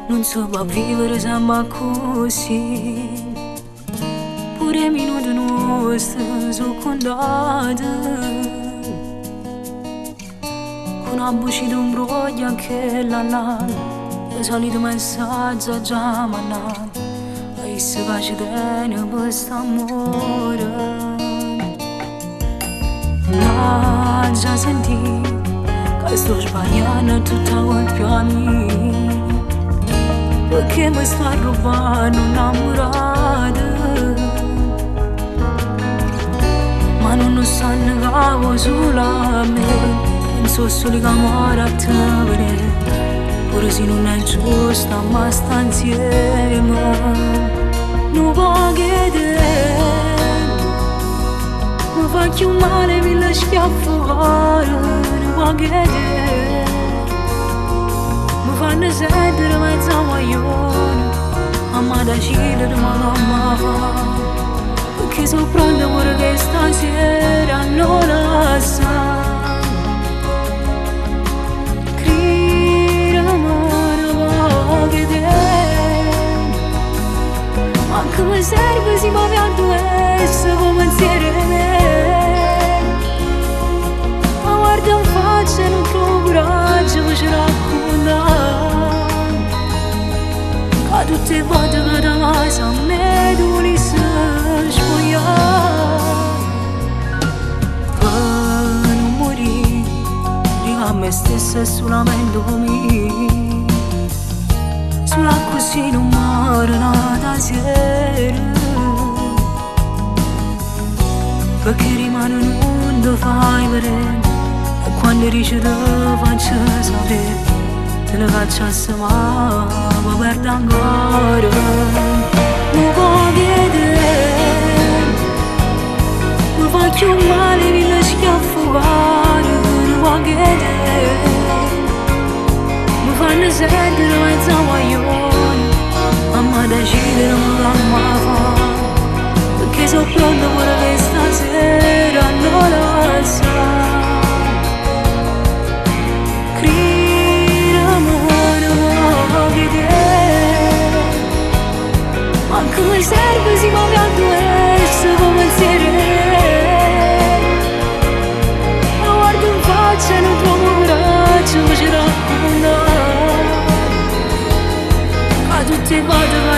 non so va vivere samba così. Pure minuto nostro sono contato, con una buccia d'ombroglia che la il solito messaggio già mandato, e se faccio bene per quest'amore. Ma già sentì che sto sbagliando tutta colpa mia, perché mi sto rubando innamorata, ma non lo sanno che solamente penso solo che amore a te vedere, pure se non è giusto ma sta insieme. Non voglio chiedere, mi faccio male, mi lasci affogare. Non voglio chiedere, mi fanno sentire mezzo guaglione, mamma da decidere ma non mi fa, perché sono pronta pure che stasera non la sa. Anche mi serve se mi avviando essere come pensiero me, ma guarda in faccia e non trovo coraggio per ci raccontare, che tutte le volte che da casa a me tu li sai spogliare. Per non morire, dico a me stessa e solamente mio, solo così non muore nata sera, perché rimane non ti fai vedere, e quando dici te faccio sapere, te ne faccio ma mi perdo ancora. Non voglio chiedere, mi faccio male, mi lasci affogare. Non voglio chiedere, mi fanno sentire mezzo guaglione, mamma decidere ma mi fa, perché sono pronta pure che stasera non la sa. Crire amore voglio chiedere, ma anche mi serve se mi avviando essere come pensiero me, ma guardo in faccia e non trovo coraggio per ci raccontare, tutte le volte che